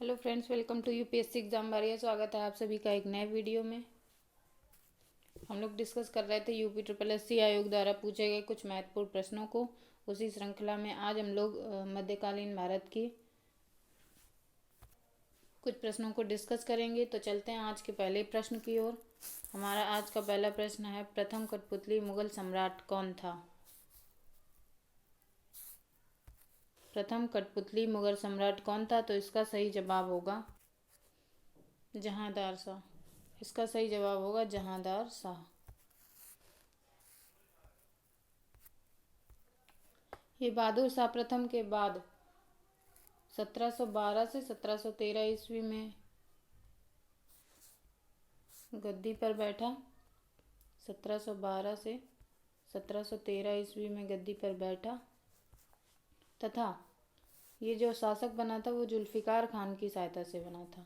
Hello friends, welcome to UPSC exam warrior. स्वागत है आप सभी का एक नए वीडियो में। हम लोग डिस्कस कर रहे थे यूपी ट्रिपल एससी आयोग द्वारा पूछे गए कुछ महत्वपूर्ण प्रश्नों को। उसी श्रृंखला में आज हम लोग मध्यकालीन भारत की कुछ प्रश्नों को डिस्कस करेंगे। तो चलते हैं आज के पहले प्रश्न की ओर। हमारा आज का पहला प्रश्न है, प्रथम कठपुतली मुगल सम्राट कौन था? प्रथम कठपुतली मुगल सम्राट कौन था? तो इसका सही जवाब होगा जहांदार शाह। इसका सही जवाब होगा जहांदार शाह। ये बहादुर शाह प्रथम के बाद 1712 से 1713 ईस्वी में गद्दी पर बैठा। 1712 से 1713 ईस्वी में गद्दी पर बैठा तथा ये जो शासक बना था वो जुल्फिकार खान की सहायता से बना था।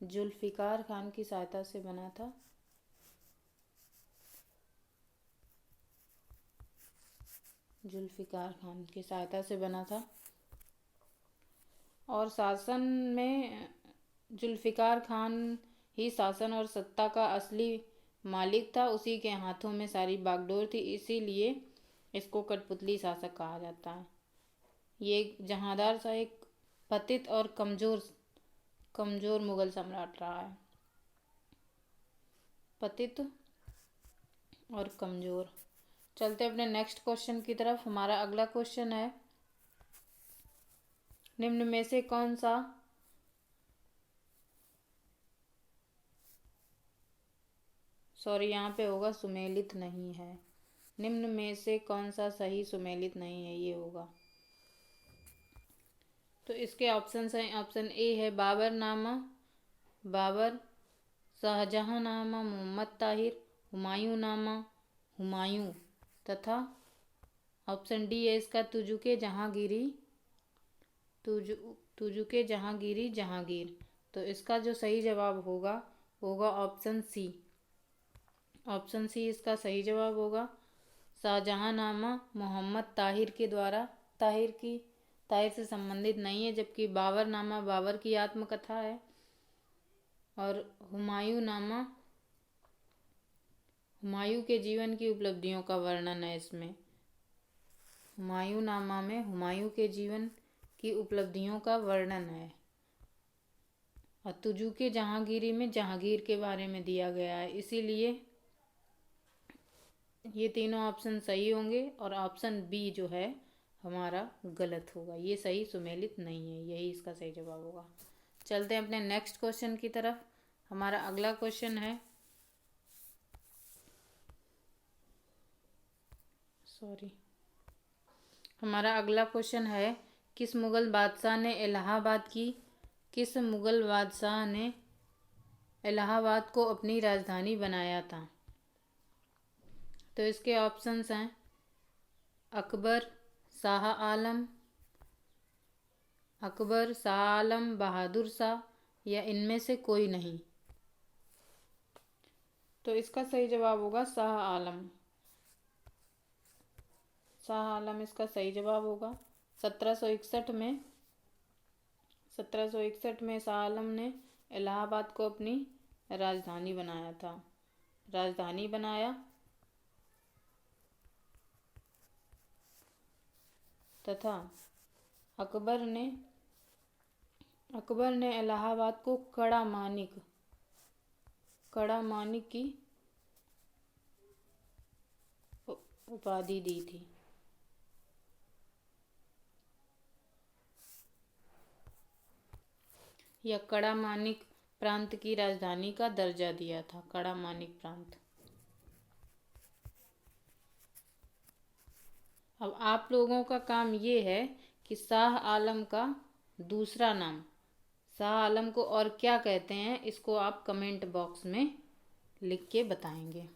जुल्फिकार खान की सहायता से बना था। जुल्फिकार खान की सहायता से बना था और शासन में जुल्फिकार खान ही शासन और सत्ता का असली मालिक था। उसी के हाथों में सारी बागडोर थी, इसीलिए इसको कठपुतली शासक कहा जाता है। ये जहांदार शाह एक पतित और कमजोर मुगल सम्राट रहा है। पतित और कमजोर। चलते अपने नेक्स्ट क्वेश्चन की तरफ। हमारा अगला क्वेश्चन है, निम्न में से कौन सा यहाँ पे होगा सुमेलित नहीं है। निम्न में से कौन सा सही सुमेलित नहीं है, ये होगा। तो इसके ऑप्शन हैं, ऑप्शन ए है बाबर नामा, बाबर, शाहजहां नामा, मोहम्मद ताहिर, हुमायूं नामा, हुमायूं, तथा ऑप्शन डी है इसका तुजुके जहांगीरी, तुजुके जहांगीरी जहांगीर। तो इसका जो सही जवाब होगा ऑप्शन सी। ऑप्शन सी इसका सही जवाब होगा। शाहजहां नामा मोहम्मद ताहिर के द्वारा, ताहिर से संबंधित नहीं है, जबकि बाबर नामा बाबर की आत्मकथा है और हुमायूं नामा हुमायूं के जीवन की उपलब्धियों का वर्णन है। इसमें हुमायूं नामा में हुमायूं के जीवन की उपलब्धियों का वर्णन है और तुजुके जहांगीरी में जहांगीर के बारे में दिया गया है। इसीलिए ये तीनों ऑप्शन सही होंगे और ऑप्शन बी जो है हमारा गलत होगा। ये सही सुमेलित नहीं है, यही इसका सही जवाब होगा। चलते हैं अपने नेक्स्ट क्वेश्चन की तरफ। हमारा अगला क्वेश्चन है, हमारा अगला क्वेश्चन है, किस मुगल बादशाह ने इलाहाबाद को अपनी राजधानी बनाया था? तो इसके ऑप्शंस हैं अकबर, शाह आलम, बहादुर शाह या इनमें से कोई नहीं। तो इसका सही जवाब होगा शाह आलम। शाह आलम इसका सही जवाब होगा। 1761 में शाह आलम ने इलाहाबाद को अपनी राजधानी बनाया तथा अकबर ने इलाहाबाद को कड़ा मानिक की उपाधि दी थी। या कड़ा मानिक प्रांत की राजधानी का दर्जा दिया था, कड़ा मानिक प्रांत। अब आप लोगों का काम ये है कि शाह आलम का दूसरा नाम, शाह आलम को और क्या कहते हैं, इसको आप कमेंट बॉक्स में लिख के बताएंगे।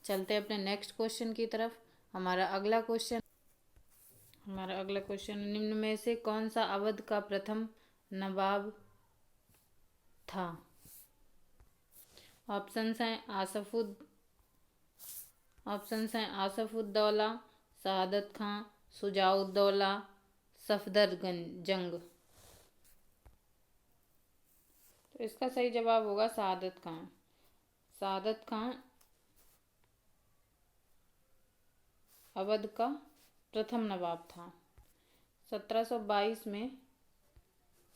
चलते हैं अपने नेक्स्ट क्वेश्चन की तरफ। हमारा अगला क्वेश्चन, निम्न में से कौन सा अवध का प्रथम नवाब था? ऑप्शंस हैं आसफुद्दौला, शहादत खां, शुजाउद्दौला, सफदरजंग। तो इसका सही जवाब होगा सआदत खां। सआदत खां अवध का प्रथम नवाब था। 1722 में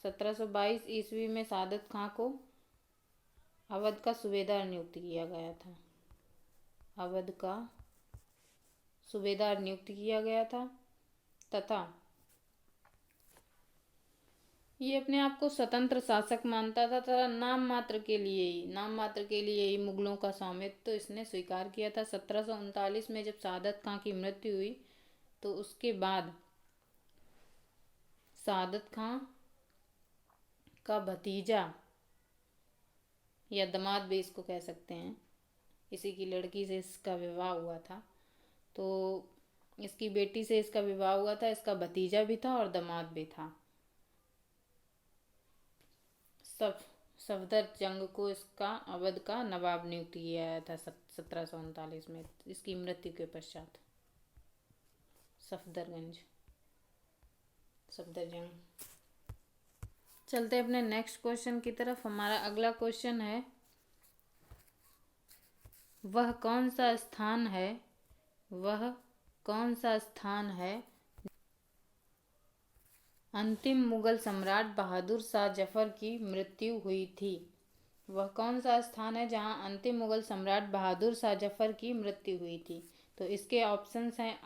1722 ईस्वी में सआदत खां को अवध का सूबेदार नियुक्त किया गया था। अवध का सूबेदार नियुक्त किया गया था तथा ये अपने आप को स्वतंत्र शासक मानता था तथा नाम मात्र के लिए ही मुगलों का स्वामित्व तो इसने स्वीकार किया था। 1739 में जब सआदत खां की मृत्यु हुई तो उसके बाद सआदत खां का भतीजा या दामाद भी इसको कह सकते हैं, इसी की लड़की से इसका विवाह हुआ था। तो इसकी बेटी से इसका विवाह हुआ था, इसका भतीजा भी था और दामाद भी था। सफदर जंग को इसका अवध का नवाब नियुक्त किया गया था 1739 में, इसकी मृत्यु के पश्चात। सफदरजंग। चलते अपने नेक्स्ट क्वेश्चन की तरफ। हमारा अगला क्वेश्चन है, वह कौन सा स्थान है अंतिम मुगल सम्राट बहादुर शाह जफर की मृत्यु हुई थी। वह कौन सा स्थान है जहां अंतिम मुगल सम्राट बहादुर शाह जफर की मृत्यु हुई थी। तो इसके ऑप्शंस हैं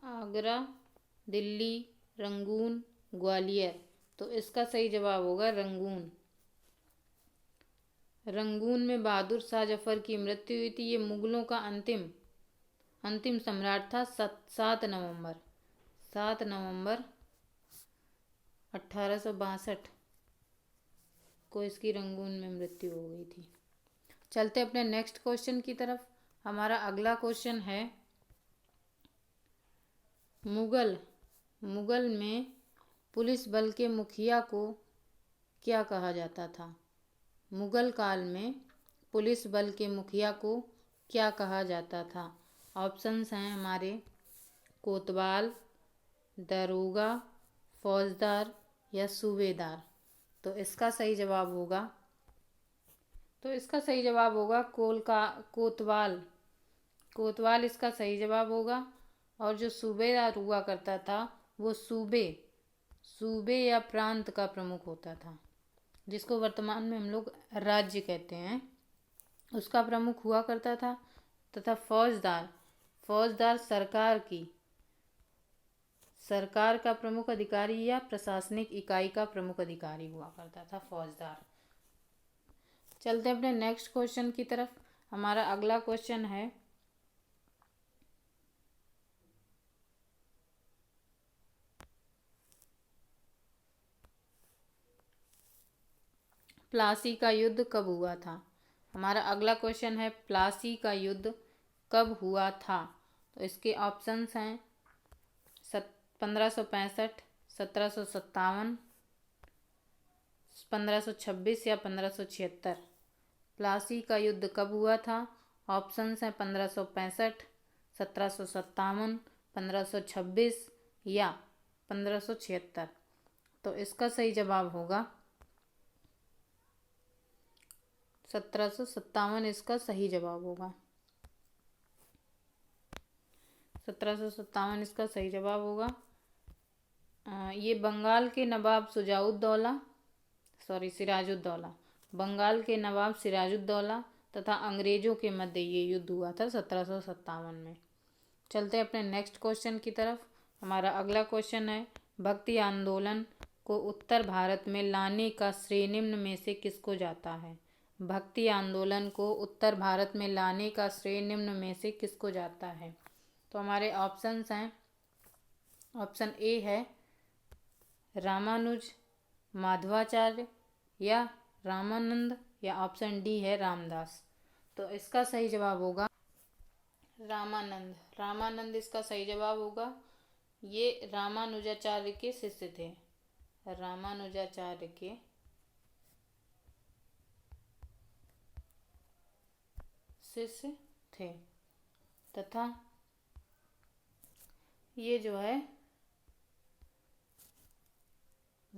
आगरा, दिल्ली, रंगून, ग्वालियर। तो इसका सही जवाब होगा रंगून। रंगून में बहादुर शाह जफर की मृत्यु हुई थी। ये मुगलों का अंतिम सम्राट था। 7 नवंबर 1862 को इसकी रंगून में मृत्यु हो गई थी। चलते अपने नेक्स्ट क्वेश्चन की तरफ। हमारा अगला क्वेश्चन है, मुगल में पुलिस बल के मुखिया को क्या कहा जाता था। मुगल काल में पुलिस बल के मुखिया को क्या कहा जाता था। ऑप्शंस हैं हमारे कोतवाल, दरोगा, फौजदार या सूबेदार। तो इसका सही जवाब होगा कोतवाल। कोतवाल इसका सही जवाब होगा। और जो सूबेदार हुआ करता था वो सूबे या प्रांत का प्रमुख होता था, जिसको वर्तमान में हम लोग राज्य कहते हैं, उसका प्रमुख हुआ करता था। तथा फौजदार सरकार का प्रमुख अधिकारी या प्रशासनिक इकाई का प्रमुख अधिकारी हुआ करता था फौजदार। चलते हैं अपने नेक्स्ट क्वेश्चन की तरफ। हमारा अगला क्वेश्चन है, प्लासी का युद्ध कब हुआ था। हमारा अगला क्वेश्चन है, प्लासी का युद्ध कब हुआ था। तो इसके ऑप्शंस हैं 1565, 1757, 1526 या 1576। प्लासी का युद्ध कब हुआ था। ऑप्शंस हैं 1565, 1757, 1526 या 1576। तो इसका सही जवाब होगा 1757। इसका सही जवाब होगा 1757। इसका सही जवाब होगा। ये बंगाल के नवाब सिराजुद्दौला बंगाल के नवाब सिराजुद्दौला तथा अंग्रेजों के मध्य ये युद्ध हुआ था 1757 में। चलते हैं अपने नेक्स्ट क्वेश्चन की तरफ। हमारा अगला क्वेश्चन है, भक्ति आंदोलन को उत्तर भारत में लाने का श्रेय निम्न में से किसको जाता है। भक्ति आंदोलन को उत्तर भारत में लाने का श्रेय निम्न में से किसको जाता है। तो हमारे ऑप्शंस हैं, ऑप्शन ए है रामानुज, माधवाचार्य या रामानंद या ऑप्शन डी है रामदास। तो इसका सही जवाब होगा रामानंद इसका सही जवाब होगा। ये रामानुजाचार्य के शिष्य थे। रामानुजाचार्य के शिष्य थे तथा ये जो है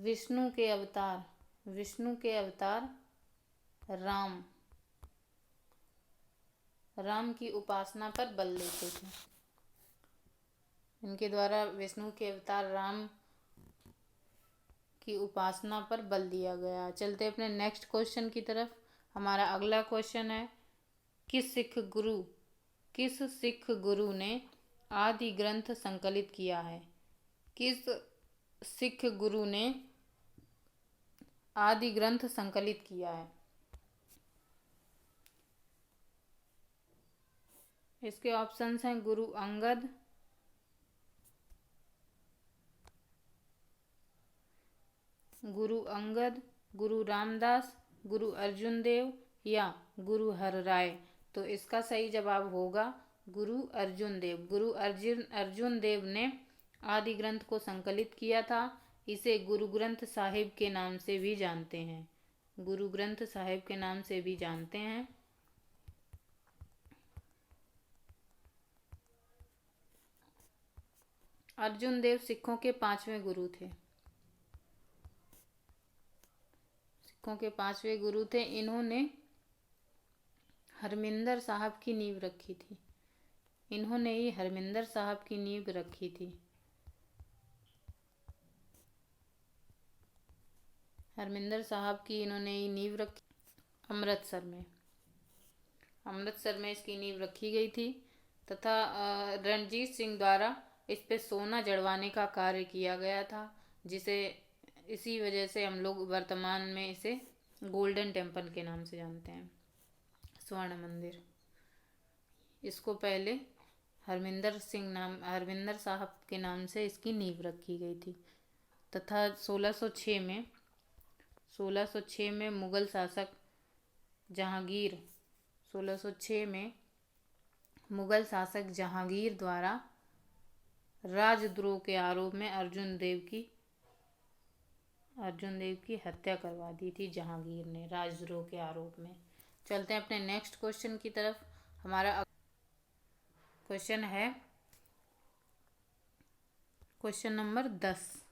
विष्णु के अवतार राम की उपासना पर बल देते थे। इनके द्वारा विष्णु के अवतार राम की उपासना पर बल दिया गया। चलते अपने नेक्स्ट क्वेश्चन की तरफ। हमारा अगला क्वेश्चन है, किस सिख गुरु ने आदि ग्रंथ संकलित किया है? किस सिख गुरु ने आदि ग्रंथ संकलित किया है? इसके ऑप्शंस हैं गुरु अंगद, गुरु रामदास, गुरु अर्जुन देव या गुरु हरराय। तो इसका सही जवाब होगा गुरु अर्जुन देव। गुरु अर्जुन देव ने आदि ग्रंथ को संकलित किया था। इसे गुरु ग्रंथ साहिब के नाम से भी जानते हैं। गुरु ग्रंथ साहिब के नाम से भी जानते हैं। अर्जुन देव सिखों के 5वें गुरु थे। इन्होंने हरमिंदर साहब की नींव रखी थी। हरमिंदर साहब की नींव रखी थी। हरमिंदर साहब की इन्होंने नींव रखी अमृतसर में इसकी नींव रखी गई थी तथा रणजीत सिंह द्वारा इस पे सोना जड़वाने का कार्य किया गया था, जिसे इसी वजह से हम लोग वर्तमान में इसे गोल्डन टेम्पल के नाम से जानते हैं, स्वर्ण मंदिर। इसको पहले हरमिंदर साहब के नाम से इसकी नींव रखी गई थी तथा 1606 में मुगल शासक जहांगीर द्वारा राजद्रोह के आरोप में अर्जुन देव की हत्या करवा दी थी जहांगीर ने, राजद्रोह के आरोप में। चलते हैं अपने नेक्स्ट क्वेश्चन की तरफ। हमारा क्वेश्चन है क्वेश्चन नंबर 10।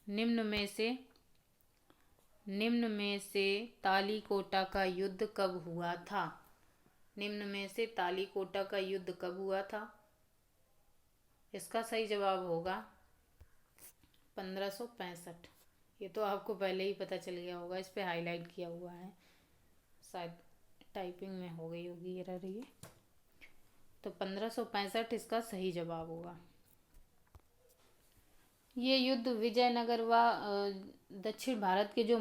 निम्न में से तालीकोटा का युद्ध कब हुआ था? इसका सही जवाब होगा 1565। ये तो आपको पहले ही पता चल गया होगा, इस पे हाईलाइट किया हुआ है, शायद टाइपिंग में हो गई होगी एरर ये। तो 1565 इसका सही जवाब होगा। ये युद्ध विजयनगर व दक्षिण भारत के जो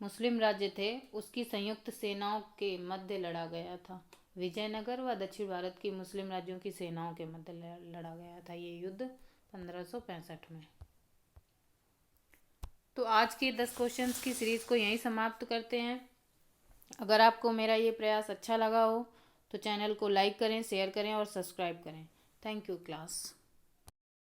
मुस्लिम राज्य थे उसकी संयुक्त सेनाओं के मध्य लड़ा गया था। विजयनगर व दक्षिण भारत की मुस्लिम राज्यों की सेनाओं के मध्य लड़ा गया था ये युद्ध 1565 में। तो आज के 10 क्वेश्चंस की सीरीज को यहीं समाप्त करते हैं। अगर आपको मेरा ये प्रयास अच्छा लगा हो तो चैनल को लाइक करें, शेयर करें और सब्सक्राइब करें। Thank you class.